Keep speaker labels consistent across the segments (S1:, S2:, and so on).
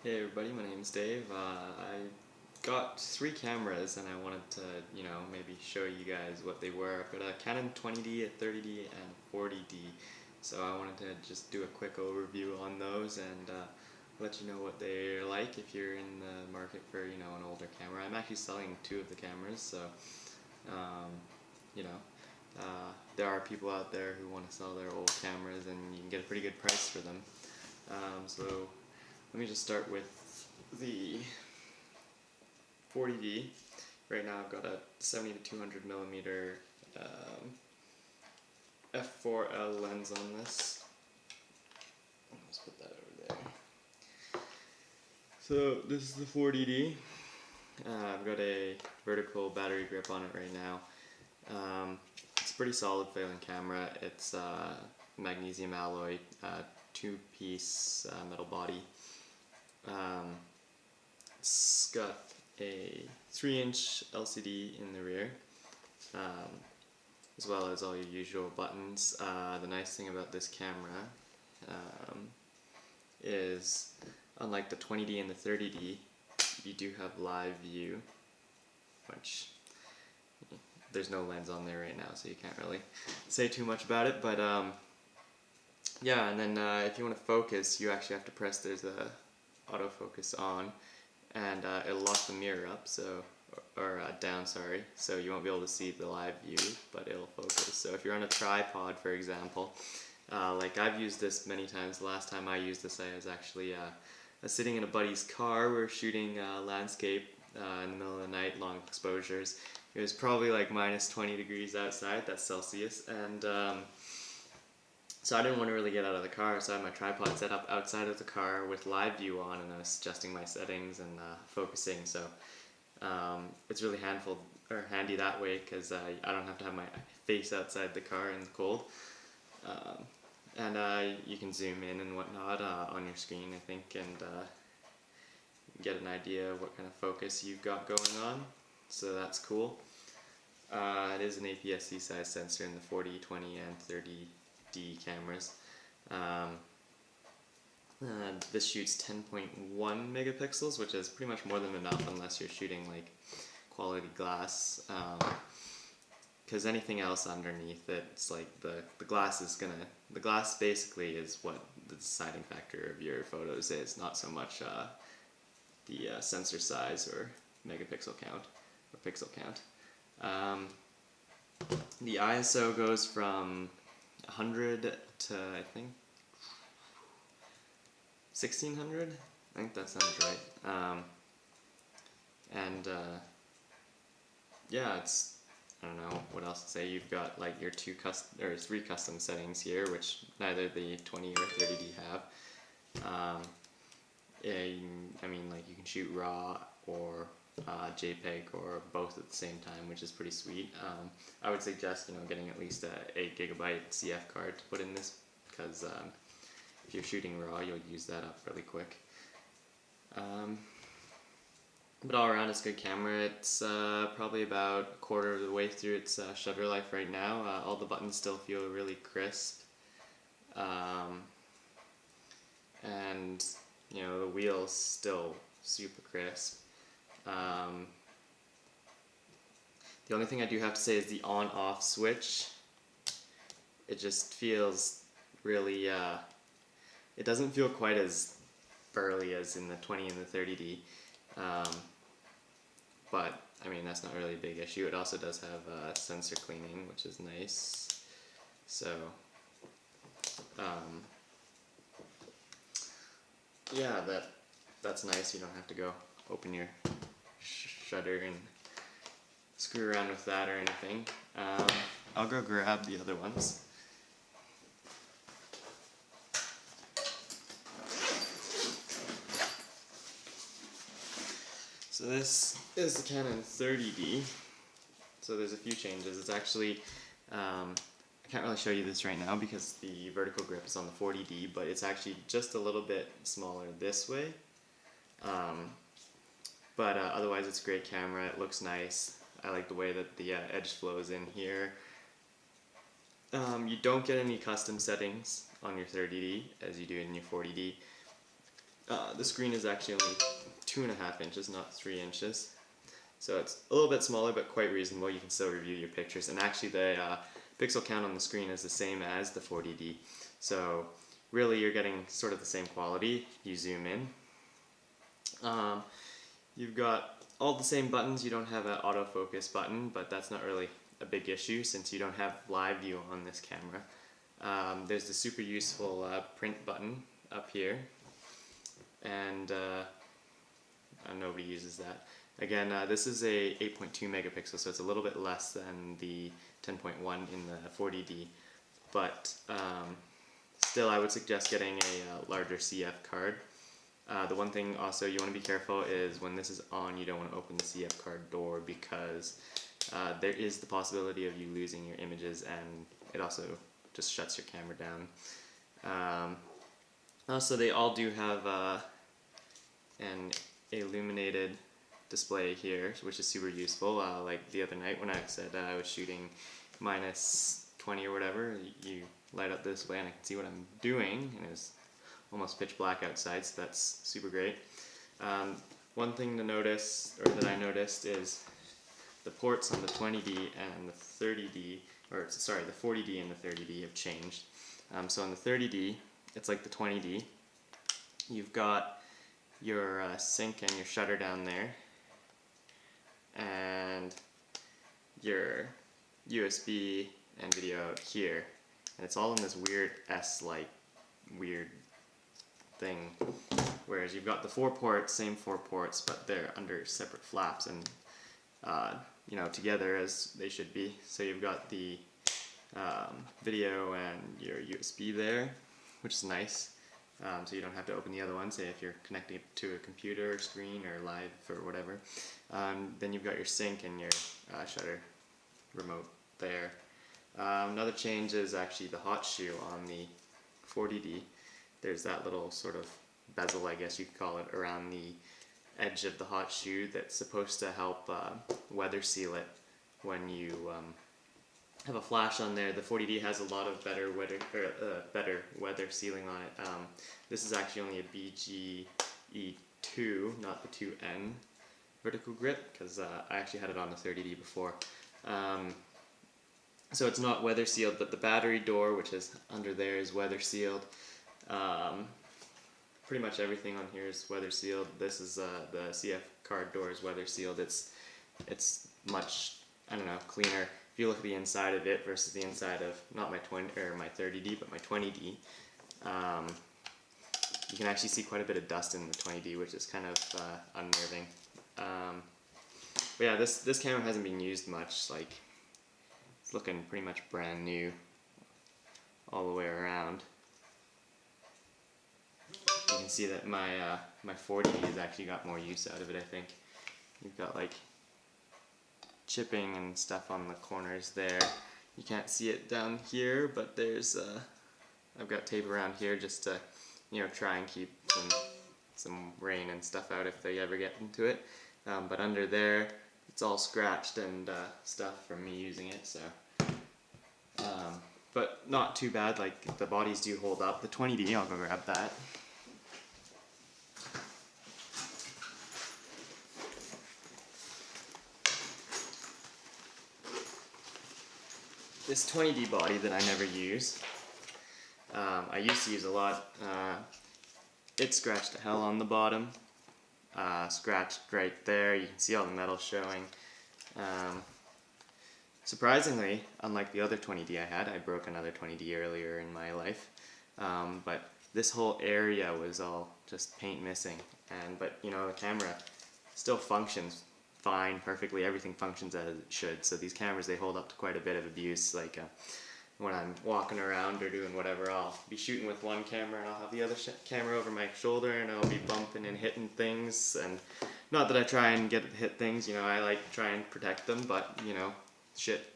S1: Hey everybody, my name's Dave. I got three cameras and I wanted to, maybe show you guys what they were. I've got a Canon 20D, a 30D, and a 40D. So I wanted to just do a quick overview on those and let you know what they're like if you're in the market for, an older camera. I'm actually selling two of the cameras, so, um, you know, there are people out there who want to sell their old cameras and you can get a pretty good price for them. So let me just start with the 40D. Right now I've got a 70 to 200 millimeter f4L lens on this. Let's put that over there. So this is the 40D. I've got a vertical battery grip on it right now. It's a pretty solid failing camera. It's magnesium alloy, two-piece metal body. It's got a 3-inch LCD in the rear, as well as all your usual buttons. The nice thing about this camera is, unlike the 20D and the 30D, you do have live view, which there's no lens on there right now, so you can't really say too much about it, but yeah, and then if you want to focus, you actually have to press, there's a autofocus on, and it'll lock the mirror up, so, or down, sorry, so you won't be able to see the live view, but it'll focus. So if you're on a tripod, for example, like I've used this many times. The last time I used this, I was actually sitting in a buddy's car. We were shooting landscape in the middle of the night, long exposures. It was probably like minus 20 degrees outside, that's Celsius, and so I didn't want to really get out of the car, so I had my tripod set up outside of the car with live view on, and I was adjusting my settings and focusing, so it's really handy that way, because I don't have to have my face outside the car in the cold. And you can zoom in and whatnot on your screen, I think, and get an idea of what kind of focus you've got going on, so that's cool. It is an APS-C size sensor in the 40, 20, and 30D cameras. This shoots 10.1 megapixels, which is pretty much more than enough unless you're shooting like quality glass, because anything else underneath it's like the glass basically is what the deciding factor of your photos is, not so much the sensor size or megapixel count or pixel count. The ISO goes from 100 to, I think, 1600. I think that sounds right. Yeah, it's, I don't know what else to say. You've got like your three custom settings here, which neither the 20 or 30D have. I mean, like, you can shoot RAW or JPEG or both at the same time, which is pretty sweet. I would suggest, getting at least a 8 GB CF card to put in this, because if you're shooting RAW, you'll use that up really quick. But all around, it's a good camera. It's probably about a quarter of the way through its shutter life right now. All the buttons still feel really crisp. And the wheel's still super crisp. The only thing I do have to say is the on-off switch. It just feels really, it doesn't feel quite as burly as in the 20 and the 30D. But, I mean, that's not really a big issue. It also does have sensor cleaning, which is nice. So, yeah, that's nice. You don't have to go open your shutter and screw around with that or anything. I'll go grab the other ones. So this is the Canon 30D. So there's a few changes. It's actually, I can't really show you this right now because the vertical grip is on the 40D, but it's actually just a little bit smaller this way. But otherwise it's a great camera. It looks nice. I like the way that the edge flows in here. You don't get any custom settings on your 30D as you do in your 40D. The screen is actually only 2.5 inches, not 3 inches. So it's a little bit smaller, but quite reasonable. You can still review your pictures. And actually the pixel count on the screen is the same as the 40D. So really you're getting sort of the same quality. You zoom in. You've got all the same buttons. You don't have an autofocus button, but that's not really a big issue since you don't have live view on this camera. There's the super useful print button up here, and nobody uses that. Again, this is a 8.2 megapixel, so it's a little bit less than the 10.1 in the 40D, but still I would suggest getting a larger CF card. The one thing also you want to be careful is when this is on, you don't want to open the CF card door because there is the possibility of you losing your images, and it also just shuts your camera down. Also, they all do have an illuminated display here, which is super useful. Like the other night when I said I was shooting -20 or whatever, you light up this way and I can see what I'm doing, and it's almost pitch black outside, so that's super great. One thing to notice, or that I noticed, is the ports on the 20D and the 30D, or sorry, the 40D and the 30D have changed. So on the 30D, it's like the 20D. You've got your sync and your shutter down there, and your USB and video out here, and it's all in this weird S-like weird thing, whereas you've got the 4 ports, same 4 ports, but they're under separate flaps and you know, together as they should be. So you've got the video and your USB there, which is nice. So you don't have to open the other one, say if you're connecting it to a computer screen or live or whatever. Then you've got your sync and your shutter remote there. Another change is actually the hot shoe on the 40D. There's that little sort of bezel, I guess you could call it, around the edge of the hot shoe that's supposed to help weather seal it when you have a flash on there. The 40D has a lot of better weather sealing on it. This is actually only a BGE2, not the 2N vertical grip, because I actually had it on the 30D before. So it's not weather sealed, but the battery door, which is under there, is weather sealed. Pretty much everything on here is weather sealed. This is the CF card door is weather sealed. It's much, I don't know, cleaner. If you look at the inside of it versus the inside of not my 30D, but my 20D, you can actually see quite a bit of dust in the 20D, which is kind of unnerving. But yeah, this camera hasn't been used much. Like, it's looking pretty much brand new all the way around. You can see that my 40D has actually got more use out of it, I think. You've got like chipping and stuff on the corners there. You can't see it down here, but there's I've got tape around here just to, you know, try and keep some rain and stuff out if they ever get into it. But under there, it's all scratched and stuff from me using it, so. But not too bad. Like, the bodies do hold up. The 20D, I'll go grab that. This 20D body that I never use, I used to use a lot. It scratched to hell on the bottom. Scratched right there. You can see all the metal showing. Surprisingly, unlike the other 20D I had, I broke another 20D earlier in my life. But this whole area was all just paint missing. But you know, the camera still functions fine, perfectly. Everything functions as it should. So these cameras, they hold up to quite a bit of abuse. Like when I'm walking around or doing whatever, I'll be shooting with one camera and I'll have the other camera over my shoulder and I'll be bumping and hitting things. And not that I try and hit things, you know, I like to try and protect them, but you know, shit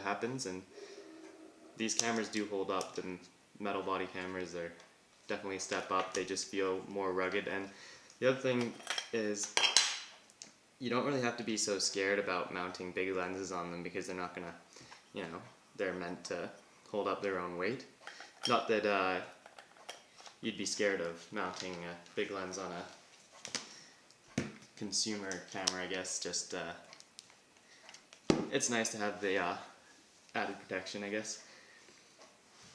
S1: happens, and these cameras do hold up. The metal body cameras are definitely a step up. They just feel more rugged. And the other thing is, you don't really have to be so scared about mounting big lenses on them because they're not gonna, you know, they're meant to hold up their own weight. Not that you'd be scared of mounting a big lens on a consumer camera, I guess. Just it's nice to have the added protection, I guess.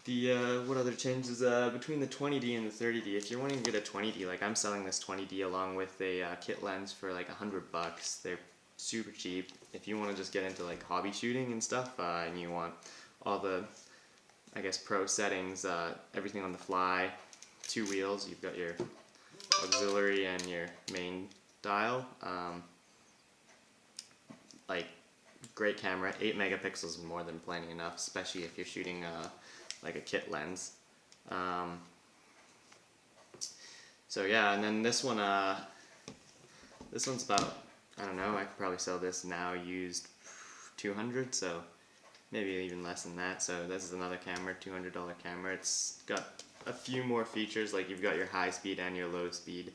S1: The what other changes between the 20D and the 30D? If you're wanting to get a 20D, like I'm selling this 20D along with a kit lens for like $100. They're super cheap. If you want to just get into like hobby shooting and stuff, and you want all the, I guess, pro settings, everything on the fly, 2 wheels, you've got your auxiliary and your main dial. Like, great camera, 8 megapixels is more than plenty enough, especially if you're shooting like a kit lens. So yeah, and then this one, this one's about, I don't know, I could probably sell this now used 200, so maybe even less than that. So this is another camera, $200 camera. It's got a few more features, like you've got your high speed and your low speed,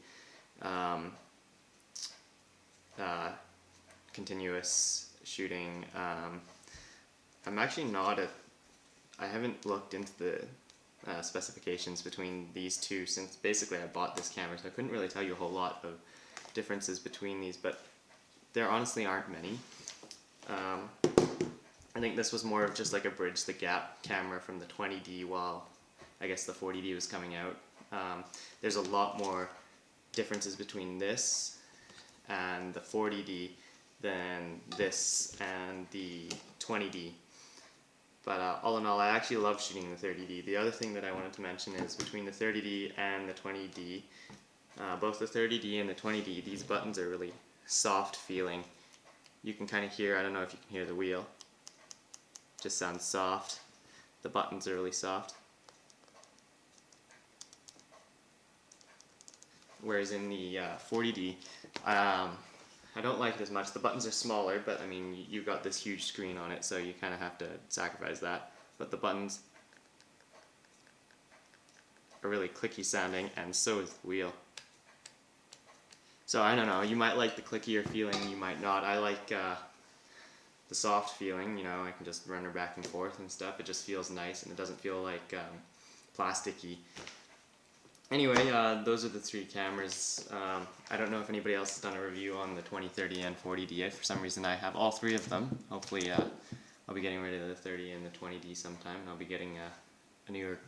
S1: continuous shooting. I'm actually not I haven't looked into the specifications between these two since basically I bought this camera, so I couldn't really tell you a whole lot of differences between these, but there honestly aren't many. I think this was more of just like a bridge the gap camera from the 20D while I guess the 40D was coming out. There's a lot more differences between this and the 40D than this and the 20D. But all in all, I actually love shooting the 30D. The other thing that I wanted to mention is between the 30D and the 20D, both the 30D and the 20D, these buttons are really soft feeling. You can kind of hear, I don't know if you can hear the wheel, just sounds soft. The buttons are really soft. Whereas in the 40D, I don't like it as much. The buttons are smaller, but I mean, you got this huge screen on it, so you kind of have to sacrifice that. But the buttons are really clicky sounding, and so is the wheel. So I don't know, you might like the clickier feeling, you might not. I like the soft feeling, you know, I can just run her back and forth and stuff. It just feels nice, and it doesn't feel like plasticky. Anyway, those are the 3 cameras. I don't know if anybody else has done a review on the 20, 30, and 40D. For some reason I have all 3 of them. Hopefully I'll be getting rid of the 30 and the 20D sometime, and I'll be getting a newer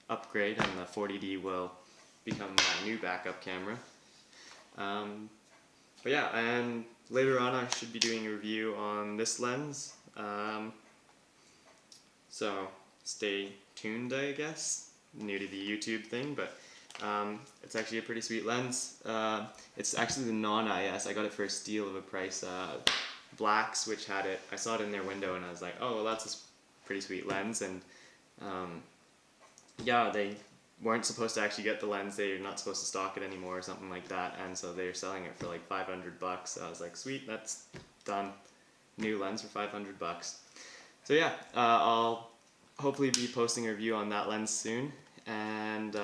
S1: upgrade, and the 40D will become my new backup camera. But yeah, and later on I should be doing a review on this lens. So stay tuned, I guess. New to the YouTube thing, but it's actually a pretty sweet lens. It's actually the non-IS. I got it for a steal of a price. Black Switch had it. I saw it in their window and I was like, oh, well, that's a pretty sweet lens. And yeah, they weren't supposed to actually get the lens. They're not supposed to stock it anymore or something like that. And so they're selling it for like $500. So I was like, sweet, that's done. New lens for $500. So yeah, I'll hopefully be posting a review on that lens soon. And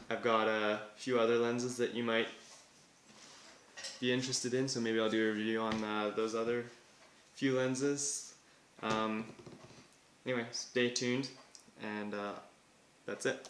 S1: I've got a few other lenses that you might be interested in, so maybe I'll do a review on those other few lenses. Anyway, stay tuned, and that's it.